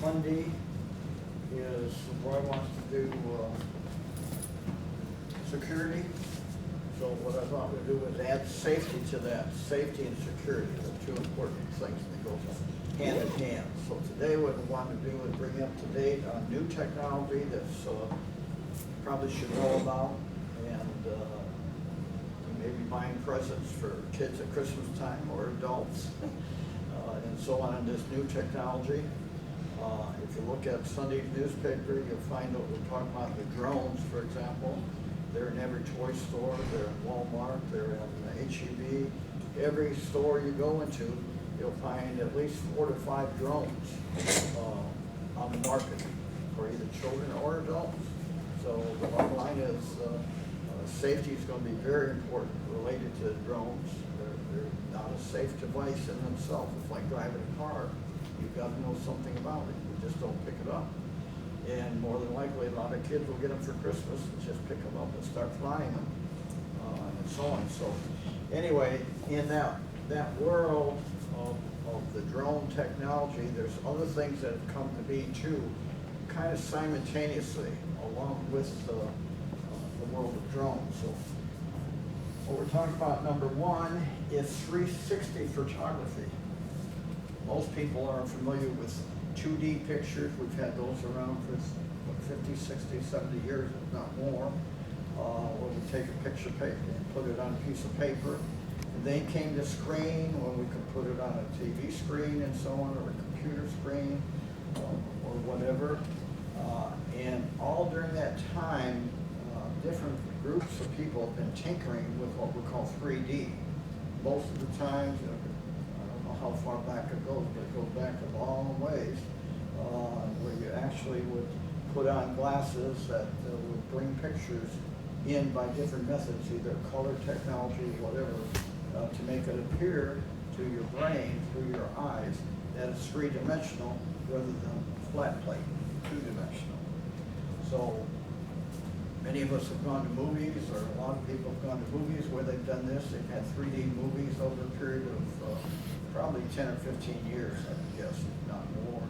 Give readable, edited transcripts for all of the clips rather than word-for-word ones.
Monday is Roy wants to do security. So what I thought we'd do is add safety to that. Safety and security are two important things that go hand in hand. So today what we want to do is bring you up to date on new technology that's probably should know about, and maybe buying presents for kids at Christmas time or adults, and so on this new technology. If you look at Sunday's newspaper, you'll find out we're talking about the drones, for example. They're in every toy store, they're in Walmart, they're in HEB. Every store you go into, you'll find at least 4 to 5 drones on the market for either children or adults. So the bottom line is safety is going to be very important related to drones. They're not a safe device in themselves. It's like driving a car. You've got to know something about it. You just don't pick it up. And more than likely, a lot of kids will get them for Christmas and just pick them up and start flying them, and so on. So anyway, in that world of the drone technology, there's other things that have come to be too, kind of simultaneously, along with the world of drones. So what we're talking about, number one, is 360 photography. Most people are familiar with 2D pictures. We've had those around for 50, 60, 70 years, if not more, where we take a picture paper and put it on a piece of paper. And then came the screen, when we could put it on a TV screen and so on, or a computer screen, or whatever. And all during that time, different groups of people have been tinkering with what we call 3D. Most of the times, I don't know how far back it goes, but it goes back a long ways, where you actually would put on glasses that would bring pictures in by different methods, either color technology, whatever, to make it appear to your brain through your eyes that it's three-dimensional rather than flat plate, two-dimensional. So many of us have gone to movies, or a lot of people have gone to movies where they've done this. They've had 3D movies over a period of probably 10 or 15 years, I would guess, if not more,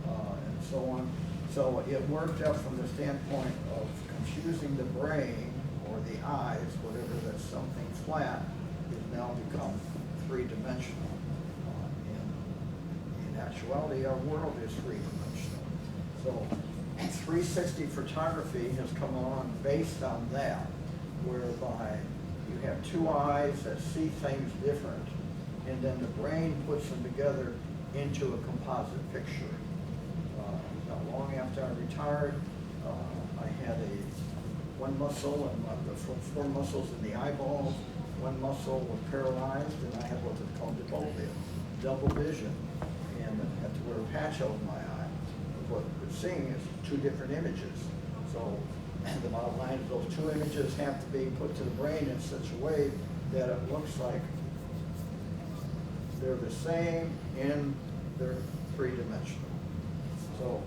and so on. So it worked out from the standpoint of confusing the brain or the eyes, whatever, that something flat has now become three-dimensional. In actuality, our world is three-dimensional. So 360 photography has come along based on that, whereby you have two eyes that see things different, and then the brain puts them together into a composite picture. Not long after I retired, I had one muscle and the four muscles in the eyeballs. One muscle was paralyzed, and I had what was called double vision, and I had to wear a patch over my eye. What we're seeing is two different images. So the bottom line is those two images have to be put to the brain in such a way that it looks like they're the same and they're three-dimensional. So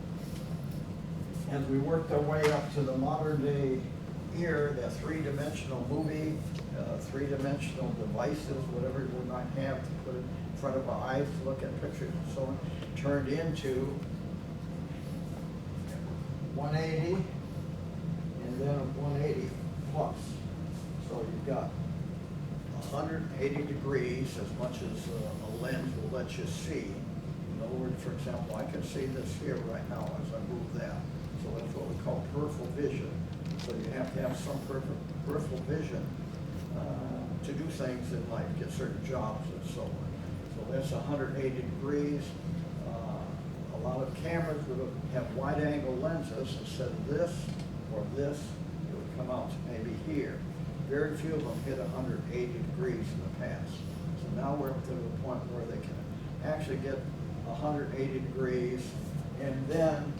as we worked our way up to the modern day era, that three-dimensional movie, three-dimensional devices, whatever we might have to put in front of our eyes to look at pictures and so on, turned into 180 and then a 180 plus. So you've got 180 degrees, as much as a lens will let you see. In other words, for example, I can see this here right now as I move that. So that's what we call peripheral vision. So you have to have some peripheral vision to do things in life, get certain jobs and so on. So that's 180 degrees. A lot of cameras would have wide-angle lenses. Instead of this or this, it would come out to maybe here. Very few of them hit 180 degrees in the past. So now we're up to the point where they can actually get 180 degrees, and then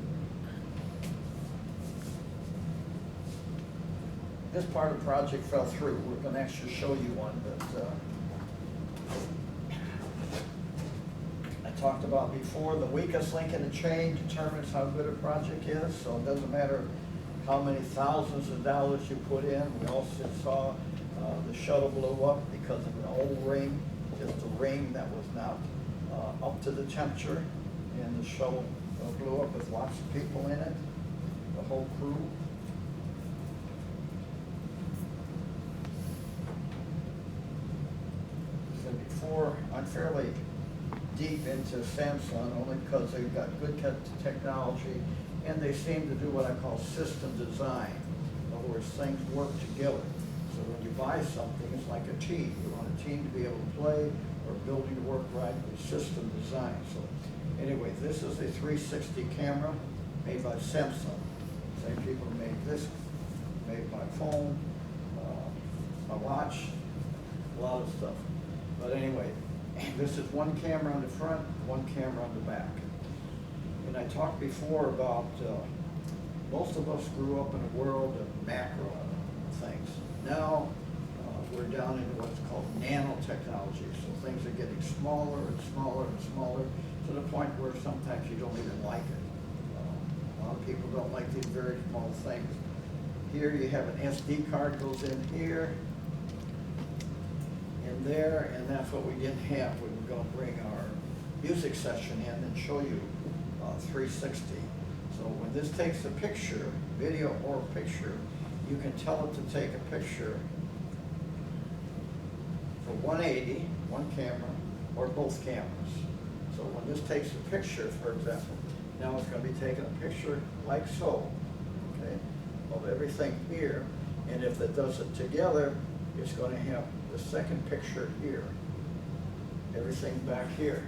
this part of the project fell through. We're going to actually show you one that I talked about before. The weakest link in the chain determines how good a project is, so it doesn't matter how many thousands of dollars you put in. We also saw the shuttle blew up because of an old ring, just a ring that was not up to the temperature, and the shuttle It blew up with lots of people in it, the whole crew. So before, I'm fairly deep into Samsung only because they've got good technology and they seem to do what I call system design. In other words, things work together. So when you buy something, it's like a team. You want a team to be able to play or a building to work right with system design. So anyway, this is a 360 camera made by Samsung. Same people who made this, made my phone, my watch, a lot of stuff. But anyway, this is one camera on the front, one camera on the back. And I talked before about most of us grew up in a world of macro things. Now we're down into what's called nanotechnology. So things are getting smaller and smaller and smaller to the point where sometimes you don't even like it. A lot of people don't like these very small things. Here you have an SD card goes in here, in there, and that's what we didn't have. We were going to bring our music session in and show you 360. So when this takes a picture, video or picture, you can tell it to take a picture for 180, one camera, or both cameras. So when this takes a picture, for example, now it's going to be taking a picture like so, okay, of everything here. And if it does it together, it's going to have the second picture here, everything back here.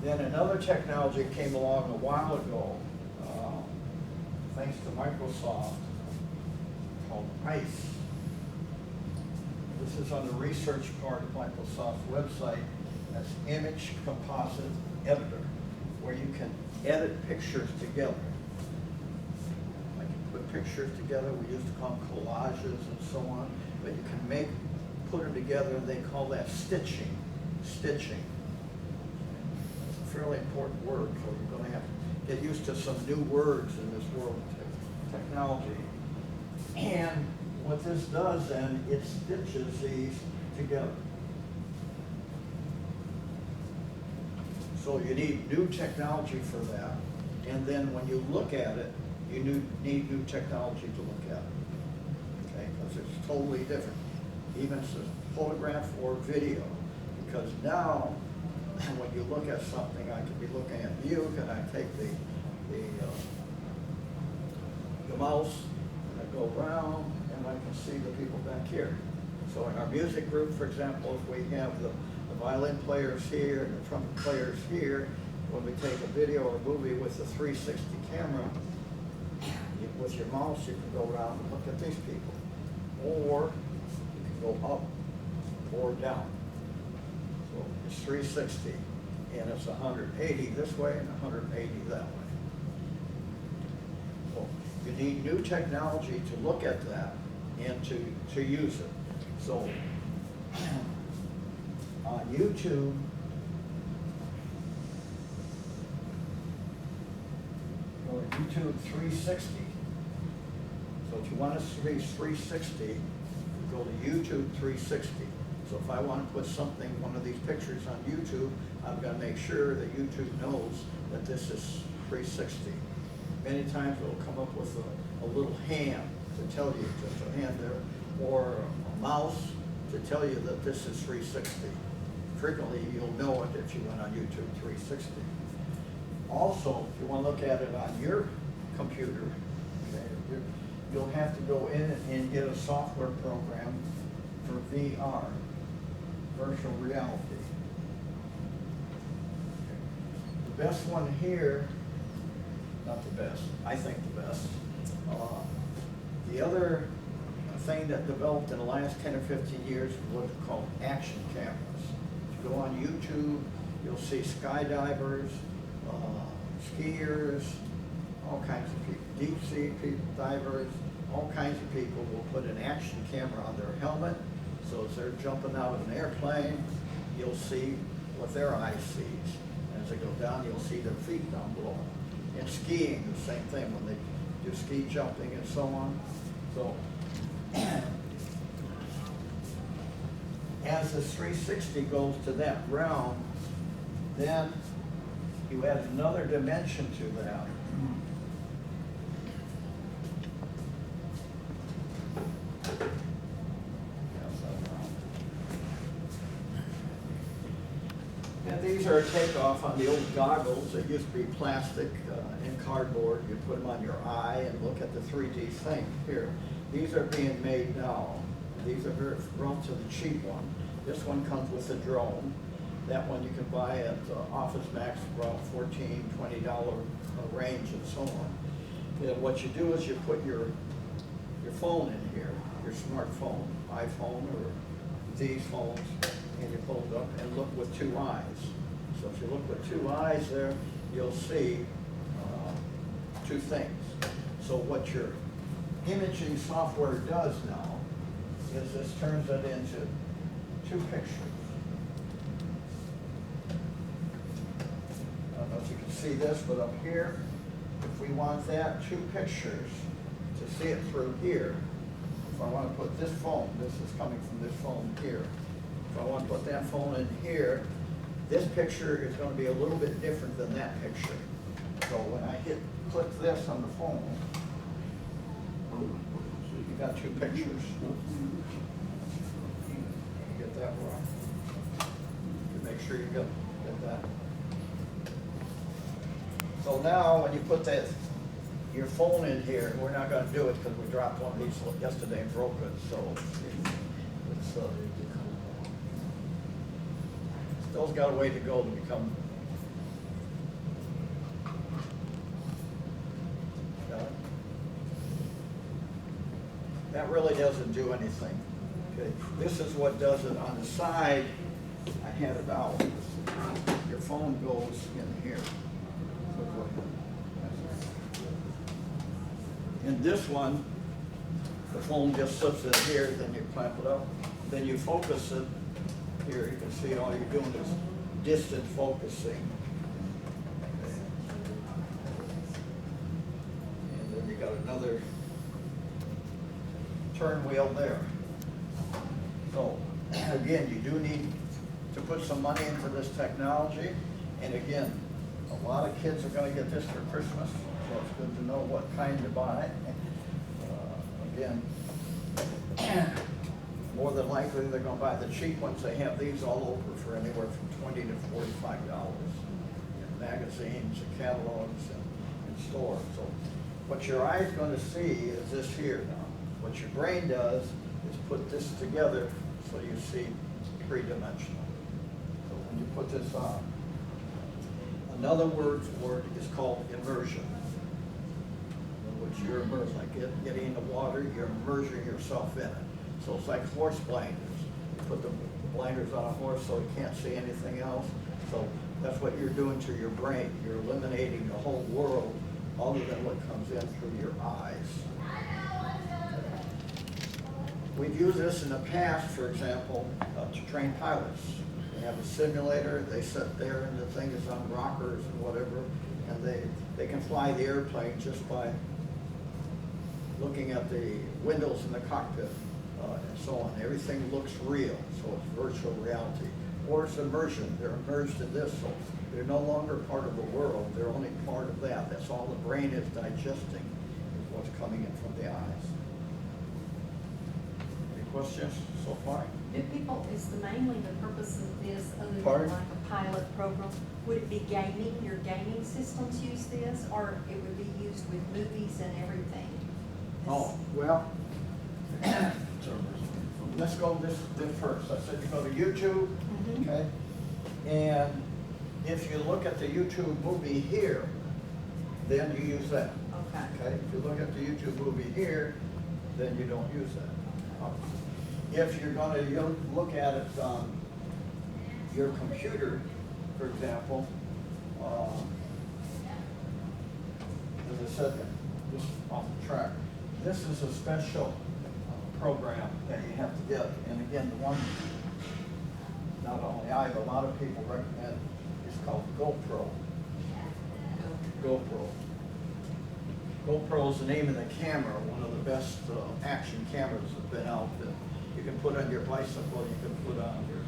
Then another technology came along a while ago, thanks to Microsoft, called ICE. This is on the research part of Microsoft's website. That's Image Composite Editor, where you can edit pictures together. Like you put pictures together, we used to call them collages and so on, but you can put them together, and they call that stitching. Stitching. Fairly important word, so you're going to have to get used to some new words in this world of technology. And what this does then, it stitches these together. So you need new technology for that. And then when you look at it, you need new technology to look at it. Okay, because it's totally different. Even if it's photograph or video. Because now, and when you look at something, I could be looking at you, and I take the mouse, and I go around, and I can see the people back here. So in our music group, for example, if we have the violin players here and the trumpet players here, when we take a video or movie with the 360 camera, with your mouse, you can go around and look at these people. Or you can go up or down. So it's 360, and it's 180 this way and 180 that way. So you need new technology to look at that and to use it. So on YouTube, go to YouTube 360. So if you want to see 360, you go to YouTube 360. So if I want to put something, one of these pictures on YouTube, I've got to make sure that YouTube knows that this is 360. Many times it will come up with a little hand to tell you, just a hand there, or a mouse to tell you that this is 360. Frequently you'll know it if you went on YouTube 360. Also, if you want to look at it on your computer, okay, you'll have to go in and get a software program for VR, virtual reality. The best one here, not the best, I think the best. The other thing that developed in the last 10 or 15 years was called action cameras. If you go on YouTube, you'll see skydivers, skiers, all kinds of people, deep sea divers, all kinds of people will put an action camera on their helmet. So as they're jumping out of an airplane, you'll see what their eye sees. As they go down, you'll see their feet down below. And skiing, the same thing, when they do ski jumping and so on. So as this 360 goes to that realm, Then you add another dimension to that. And these are a takeoff on the old goggles. They used to be plastic and cardboard. You put them on your eye and look at the 3D thing. Here, these are being made now. These are very relatively cheap one. This one comes with a drone. That one you can buy at Office Max for around $14, $20 range and so on. And what you do is you put your phone in here, your smartphone, iPhone or these phones, and you hold up and look with two eyes. So if you look with two eyes there, you'll see two things. So what your imaging software does now is this turns it into two pictures. I don't know if you can see this, but up here, if we want that two pictures to see it through here, if I want to put this phone, this is coming from this phone here. If I want to put that phone in here, this picture is going to be a little bit different than that picture. So when I click this on the phone, you got two pictures. Get that right. Make sure you get that. So now when you put your phone in here, we're not going to do it because we dropped one of these yesterday and broke it. So it's still's got a way to go to become. That really doesn't do anything. Okay, this is what does it on the side. I had it out. Your phone goes in here. In this one, the phone just slips in here, then you clamp it up, then you focus it. Here you can see all you're doing is distant focusing. And then you got another turn wheel there. So again, you do need to put some money into this technology. And again, a lot of kids are going to get this for Christmas, so it's good to know what kind to buy. Again, more than likely they're going to buy the cheap ones. They have these all over for anywhere from $20 to $45 in magazines and catalogs and stores. So what your eye's going to see is this here now. What your brain does is put this together so you see three-dimensional. So when you put this on, another word for it is called immersion. In which you're immersed, like getting in the water, you're immersing yourself in it. So it's like horse blinders. You put the blinders on a horse so it can't see anything else. So that's what you're doing to your brain. You're eliminating the whole world other than what comes in through your eyes. We've used this in the past, for example, to train pilots. They have a simulator, they sit there and the thing is on rockers and whatever, and they can fly the airplane just by looking at the windows in the cockpit and so on. Everything looks real, so it's virtual reality. Or it's immersion, they're immersed in this, so they're no longer part of the world, they're only part of that. That's all the brain is digesting, is what's coming in from the eyes. Any questions so far? Is mainly the purpose of this, other than Pardon? like a pilot program, would it be gaming, your gaming systems use this, or it would be used with movies and everything? Oh, well, let's go this first. I said you go to YouTube, okay? And if you look at the YouTube movie here, then you use that. Okay? If you look at the YouTube movie here, then you don't use that. If you're going to look at it on your computer, for example, as I said, just off the track, this is a special program that you have to get. And again, the one, not only I, but a lot of people recommend, is called GoPro. GoPro. GoPro is the name of the camera, one of the best action cameras that have been out there. You can put on your bicycle, you can put on your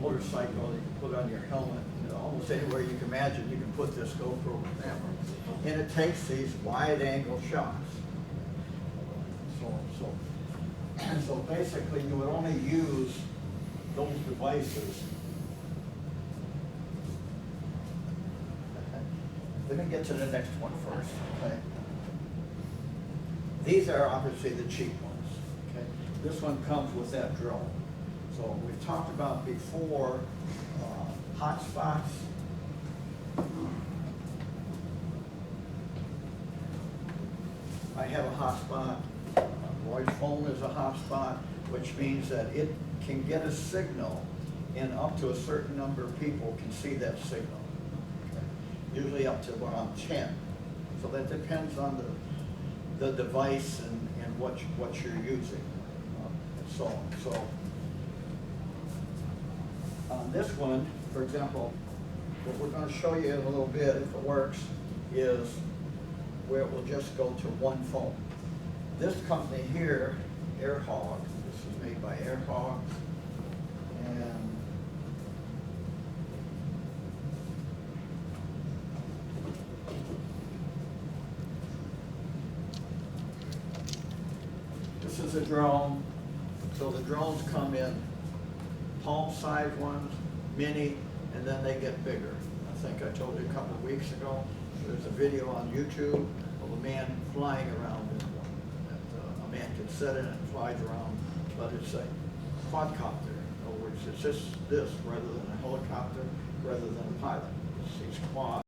motorcycle, you can put on your helmet, you know, almost anywhere you can imagine, you can put this GoPro camera. And it takes these wide angle shots. So basically you would only use those devices. Let me get to the next one first, okay? These are obviously the cheap ones, okay? This one comes with that drone. So we've talked about before, hotspots. I have a hotspot. Roy's phone is a hotspot, which means that it can get a signal and up to a certain number of people can see that signal. Okay? Usually up to around 10. So that depends on the device and what you're using and so on. So on this one, for example, what we're going to show you in a little bit, if it works, is where it will just go to one phone. This company here, AirHog, this is made by AirHog, and this is a drone. So the drones come in palm-sized ones, mini, and then they get bigger. I think I told you a couple of weeks ago, there's a video on YouTube of a man flying around in one. A man can sit in it and flies around, but it's a quadcopter. In other words, it's just this rather than a helicopter, rather than a pilot. It's quad.